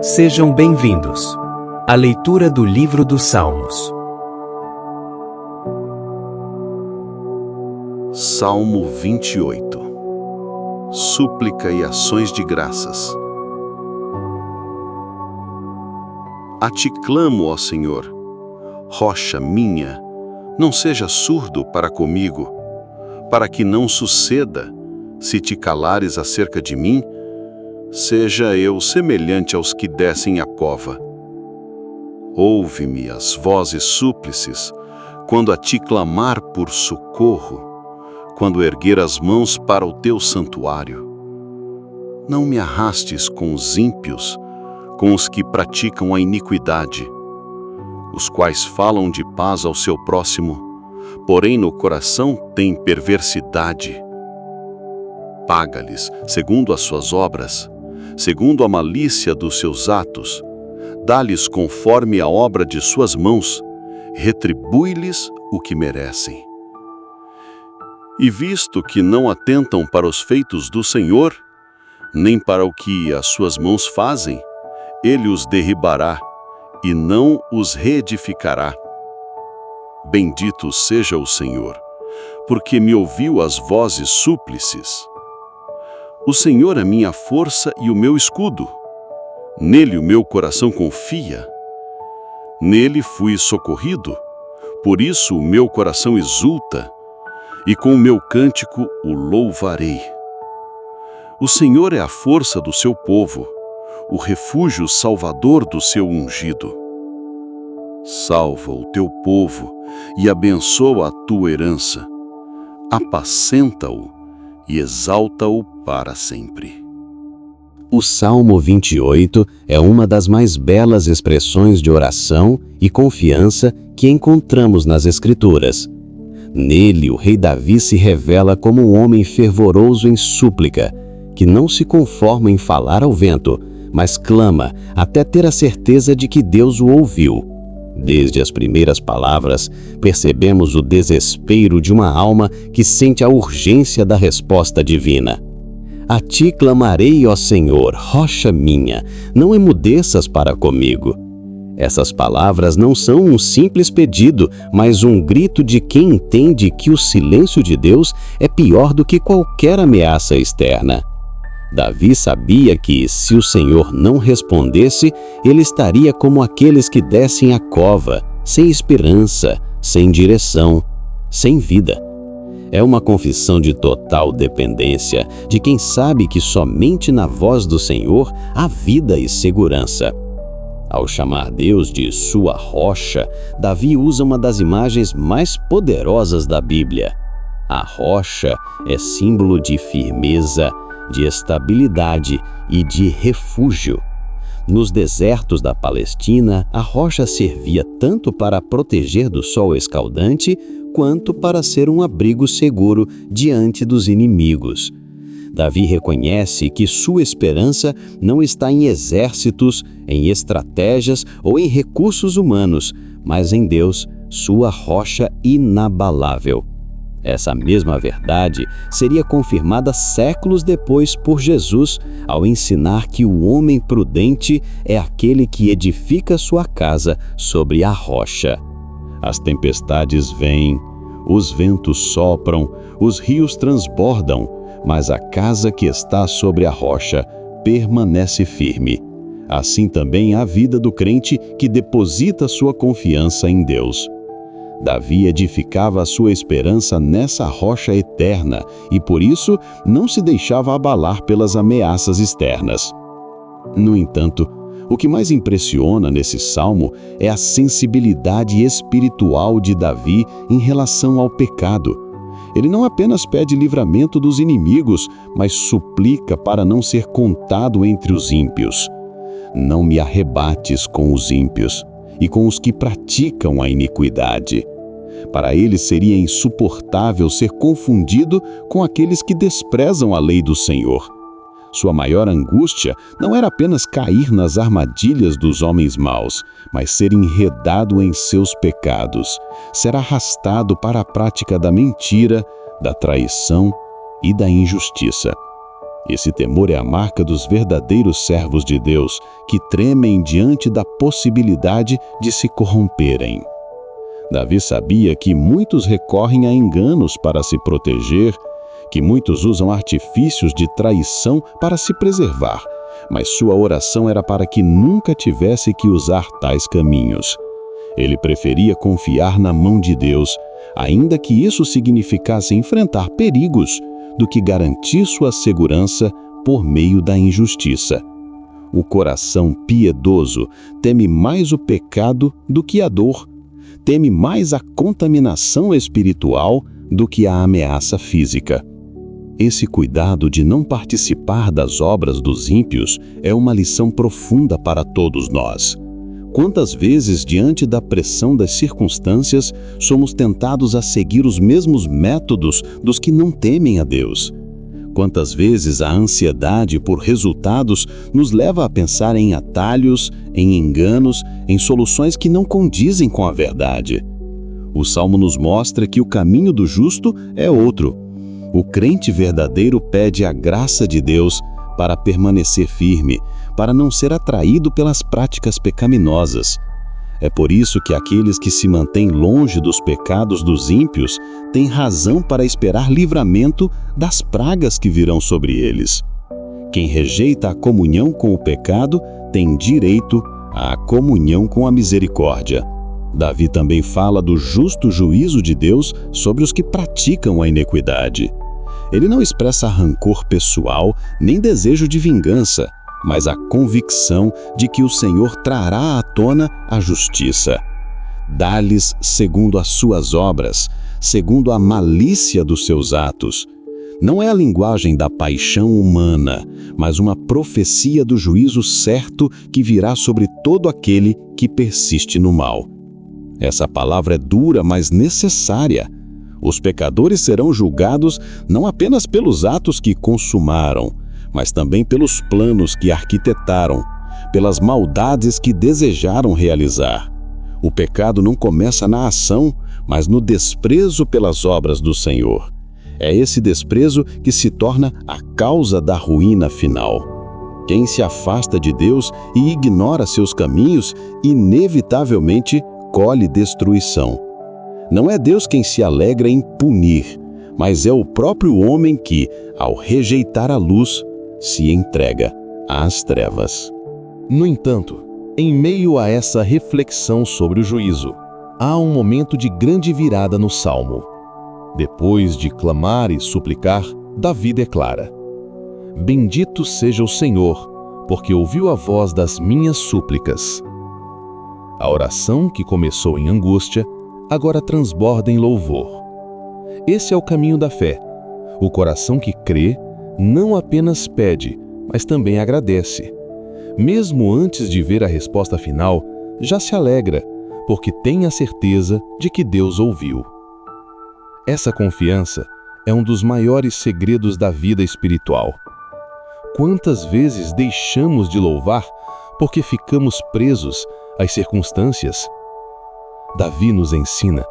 Sejam bem-vindos à leitura do livro dos Salmos. Salmo 28. Súplica e ações de graças. A ti clamo, ó Senhor, rocha minha, não seja surdo para comigo, para que não suceda, se te calares acerca de mim, seja eu semelhante aos que descem a cova. Ouve-me as vozes súplices, quando a ti clamar por socorro, quando erguer as mãos para o teu santuário. Não me arrastes com os ímpios, com os que praticam a iniquidade, os quais falam de paz ao seu próximo, porém no coração têm perversidade. Paga-lhes segundo as suas obras, segundo a malícia dos seus atos. Dá-lhes conforme a obra de suas mãos, retribui-lhes o que merecem. E visto que não atentam para os feitos do Senhor, nem para o que as suas mãos fazem, ele os derribará e não os reedificará. Bendito seja o Senhor, porque me ouviu as vozes súplices. O Senhor é minha força e o meu escudo. Nele o meu coração confia. Nele fui socorrido, por isso o meu coração exulta, e com o meu cântico o louvarei. O Senhor é a força do seu povo, o refúgio salvador do seu ungido. Salva o teu povo e abençoa a tua herança. Apacenta-o e exalta-o para sempre. O Salmo 28 é uma das mais belas expressões de oração e confiança que encontramos nas Escrituras. Nele, o rei Davi se revela como um homem fervoroso em súplica, que não se conforma em falar ao vento, mas clama até ter a certeza de que Deus o ouviu. Desde as primeiras palavras, percebemos o desespero de uma alma que sente a urgência da resposta divina. A ti clamarei, ó Senhor, rocha minha, não emudeças para comigo. Essas palavras não são um simples pedido, mas um grito de quem entende que o silêncio de Deus é pior do que qualquer ameaça externa. Davi sabia que, se o Senhor não respondesse, ele estaria como aqueles que descem a cova, sem esperança, sem direção, sem vida. É uma confissão de total dependência, de quem sabe que somente na voz do Senhor há vida e segurança. Ao chamar Deus de sua rocha, Davi usa uma das imagens mais poderosas da Bíblia. A rocha é símbolo de firmeza, de estabilidade e de refúgio. Nos desertos da Palestina, a rocha servia tanto para proteger do sol escaldante, quanto para ser um abrigo seguro diante dos inimigos. Davi reconhece que sua esperança não está em exércitos, em estratégias ou em recursos humanos, mas em Deus, sua rocha inabalável. Essa mesma verdade seria confirmada séculos depois por Jesus, ao ensinar que o homem prudente é aquele que edifica sua casa sobre a rocha. As tempestades vêm, os ventos sopram, os rios transbordam, mas a casa que está sobre a rocha permanece firme. Assim também a vida do crente que deposita sua confiança em Deus. Davi edificava a sua esperança nessa rocha eterna e, por isso, não se deixava abalar pelas ameaças externas. No entanto, o que mais impressiona nesse salmo é a sensibilidade espiritual de Davi em relação ao pecado. Ele não apenas pede livramento dos inimigos, mas suplica para não ser contado entre os ímpios. Não me arrebates com os ímpios e com os que praticam a iniquidade. Para ele seria insuportável ser confundido com aqueles que desprezam a lei do Senhor. Sua maior angústia não era apenas cair nas armadilhas dos homens maus, mas ser enredado em seus pecados, ser arrastado para a prática da mentira, da traição e da injustiça. Esse temor é a marca dos verdadeiros servos de Deus, que tremem diante da possibilidade de se corromperem. Davi sabia que muitos recorrem a enganos para se proteger, que muitos usam artifícios de traição para se preservar, mas sua oração era para que nunca tivesse que usar tais caminhos. Ele preferia confiar na mão de Deus, ainda que isso significasse enfrentar perigos, do que garantir sua segurança por meio da injustiça. O coração piedoso teme mais o pecado do que a dor, teme mais a contaminação espiritual do que a ameaça física. Esse cuidado de não participar das obras dos ímpios é uma lição profunda para todos nós. Quantas vezes, diante da pressão das circunstâncias, somos tentados a seguir os mesmos métodos dos que não temem a Deus? Quantas vezes a ansiedade por resultados nos leva a pensar em atalhos, em enganos, em soluções que não condizem com a verdade? O Salmo nos mostra que o caminho do justo é outro. O crente verdadeiro pede a graça de Deus para permanecer firme, para não ser atraído pelas práticas pecaminosas. É por isso que aqueles que se mantêm longe dos pecados dos ímpios têm razão para esperar livramento das pragas que virão sobre eles. Quem rejeita a comunhão com o pecado tem direito à comunhão com a misericórdia. Davi também fala do justo juízo de Deus sobre os que praticam a iniquidade. Ele não expressa rancor pessoal nem desejo de vingança, mas a convicção de que o Senhor trará à tona a justiça. Dá-lhes segundo as suas obras, segundo a malícia dos seus atos. Não é a linguagem da paixão humana, mas uma profecia do juízo certo que virá sobre todo aquele que persiste no mal. Essa palavra é dura, mas necessária. Os pecadores serão julgados não apenas pelos atos que consumaram, mas também pelos planos que arquitetaram, pelas maldades que desejaram realizar. O pecado não começa na ação, mas no desprezo pelas obras do Senhor. É esse desprezo que se torna a causa da ruína final. Quem se afasta de Deus e ignora seus caminhos, inevitavelmente colhe destruição. Não é Deus quem se alegra em punir, mas é o próprio homem que, ao rejeitar a luz, se entrega às trevas. No entanto, em meio a essa reflexão sobre o juízo, há um momento de grande virada no Salmo. Depois de clamar e suplicar, Davi declara: Bendito seja o Senhor, porque ouviu a voz das minhas súplicas. A oração que começou em angústia, agora transborda em louvor. Esse é o caminho da fé. O coração que crê não apenas pede, mas também agradece. Mesmo antes de ver a resposta final, já se alegra, porque tem a certeza de que Deus ouviu. Essa confiança é um dos maiores segredos da vida espiritual. Quantas vezes deixamos de louvar porque ficamos presos às circunstâncias? Davi nos ensina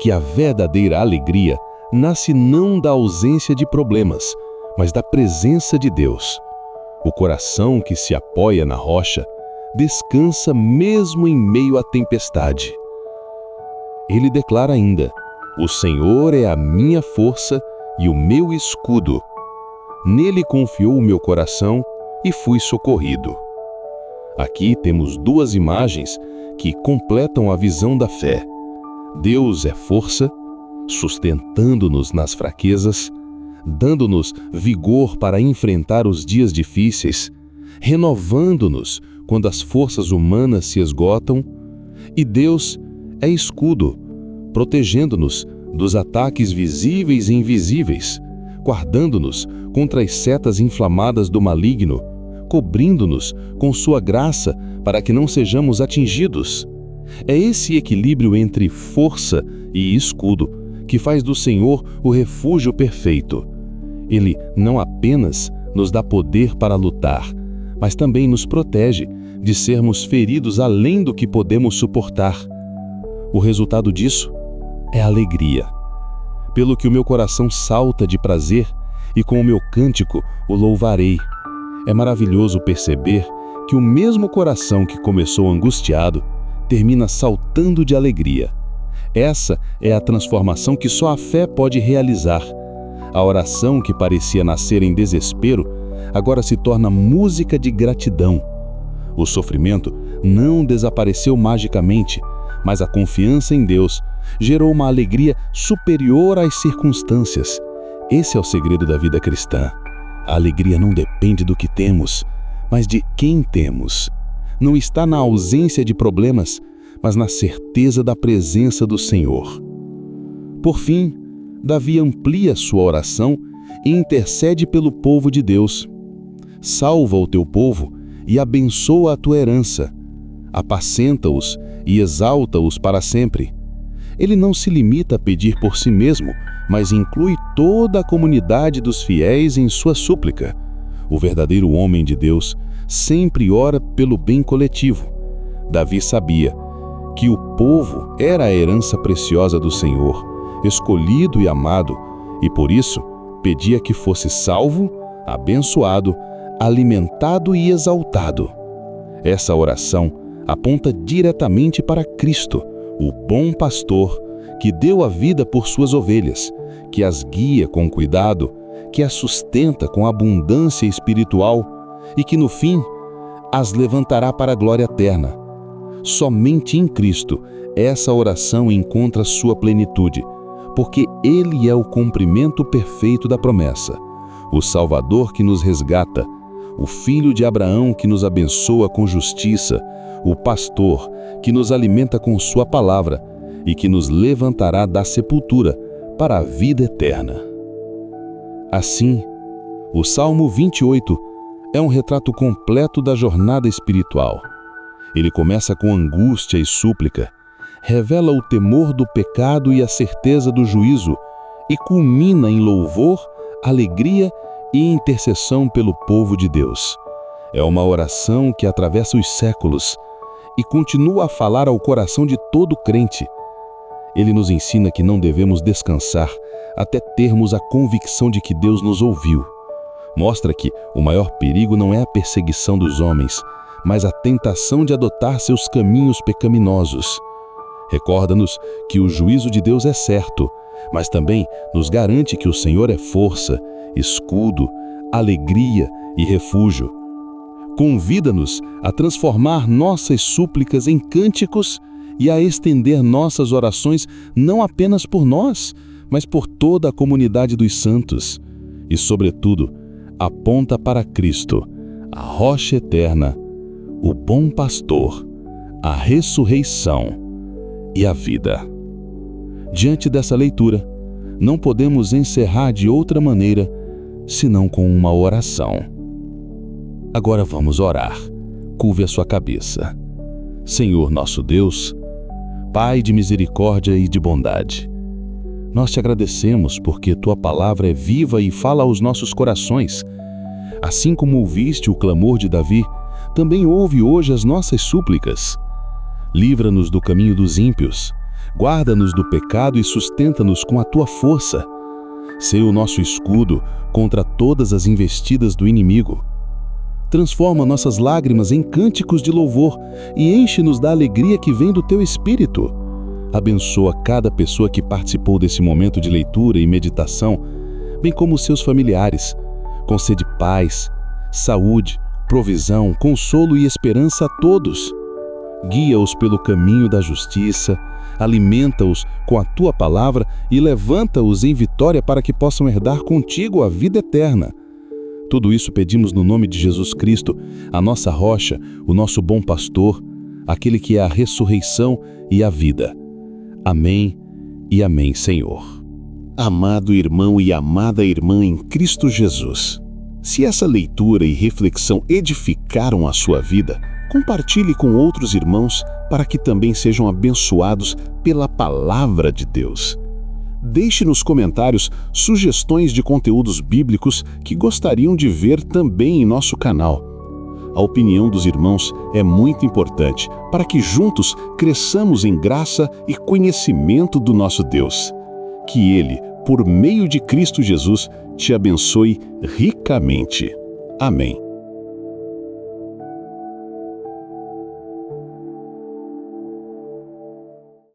que a verdadeira alegria nasce não da ausência de problemas, mas da presença de Deus. O coração que se apoia na rocha descansa mesmo em meio à tempestade. Ele declara ainda: O Senhor é a minha força e o meu escudo. Nele confiou o meu coração e fui socorrido. Aqui temos duas imagens que completam a visão da fé. Deus é força, sustentando-nos nas fraquezas, dando-nos vigor para enfrentar os dias difíceis, renovando-nos quando as forças humanas se esgotam, e Deus é escudo, protegendo-nos dos ataques visíveis e invisíveis, guardando-nos contra as setas inflamadas do maligno, cobrindo-nos com sua graça para que não sejamos atingidos. É esse equilíbrio entre força e escudo que faz do Senhor o refúgio perfeito. Ele não apenas nos dá poder para lutar, mas também nos protege de sermos feridos além do que podemos suportar. O resultado disso é alegria. Pelo que o meu coração salta de prazer e com o meu cântico o louvarei. É maravilhoso perceber que o mesmo coração que começou angustiado termina saltando de alegria. Essa é a transformação que só a fé pode realizar. A oração que parecia nascer em desespero agora se torna música de gratidão. O sofrimento não desapareceu magicamente, mas a confiança em Deus gerou uma alegria superior às circunstâncias. Esse é o segredo da vida cristã. A alegria não depende do que temos, mas de quem temos. Não está na ausência de problemas, mas na certeza da presença do Senhor. Por fim, Davi amplia sua oração e intercede pelo povo de Deus. Salva o teu povo e abençoa a tua herança. Apacenta-os e exalta-os para sempre. Ele não se limita a pedir por si mesmo, mas inclui toda a comunidade dos fiéis em sua súplica. O verdadeiro homem de Deus sempre ora pelo bem coletivo. Davi sabia que o povo era a herança preciosa do Senhor, escolhido e amado, e por isso pedia que fosse salvo, abençoado, alimentado e exaltado. Essa oração aponta diretamente para Cristo, o bom pastor, que deu a vida por suas ovelhas, que as guia com cuidado, que as sustenta com abundância espiritual e que, no fim, as levantará para a glória eterna. Somente em Cristo essa oração encontra sua plenitude, porque Ele é o cumprimento perfeito da promessa, o Salvador que nos resgata, o Filho de Abraão que nos abençoa com justiça, o pastor que nos alimenta com sua palavra e que nos levantará da sepultura para a vida eterna. Assim, o Salmo 28 é um retrato completo da jornada espiritual. Ele começa com angústia e súplica, revela o temor do pecado e a certeza do juízo e culmina em louvor, alegria e intercessão pelo povo de Deus. É uma oração que atravessa os séculos e continua a falar ao coração de todo crente. Ele nos ensina que não devemos descansar até termos a convicção de que Deus nos ouviu. Mostra que o maior perigo não é a perseguição dos homens, mas a tentação de adotar seus caminhos pecaminosos. Recorda-nos que o juízo de Deus é certo, mas também nos garante que o Senhor é força, escudo, alegria e refúgio. Convida-nos a transformar nossas súplicas em cânticos e a estender nossas orações não apenas por nós, mas por toda a comunidade dos santos. E, sobretudo, aponta para Cristo, a rocha eterna, o bom pastor, a ressurreição e a vida. Diante dessa leitura, não podemos encerrar de outra maneira senão com uma oração. Agora vamos orar. Curve a sua cabeça. Senhor nosso Deus, Pai de misericórdia e de bondade, nós te agradecemos porque tua palavra é viva e fala aos nossos corações. Assim como ouviste o clamor de Davi, também ouve hoje as nossas súplicas. Livra-nos do caminho dos ímpios, guarda-nos do pecado e sustenta-nos com a tua força. Sê o nosso escudo contra todas as investidas do inimigo. Transforma nossas lágrimas em cânticos de louvor e enche-nos da alegria que vem do teu Espírito. Abençoa cada pessoa que participou desse momento de leitura e meditação, bem como seus familiares. Concede paz, saúde, provisão, consolo e esperança a todos. Guia-os pelo caminho da justiça, alimenta-os com a tua palavra e levanta-os em vitória para que possam herdar contigo a vida eterna. Tudo isso pedimos no nome de Jesus Cristo, a nossa rocha, o nosso bom pastor, aquele que é a ressurreição e a vida. Amém e amém, Senhor. Amado irmão e amada irmã em Cristo Jesus, se essa leitura e reflexão edificaram a sua vida, compartilhe com outros irmãos para que também sejam abençoados pela palavra de Deus. Deixe nos comentários sugestões de conteúdos bíblicos que gostariam de ver também em nosso canal. A opinião dos irmãos é muito importante para que juntos cresçamos em graça e conhecimento do nosso Deus. Que Ele, por meio de Cristo Jesus, te abençoe ricamente. Amém.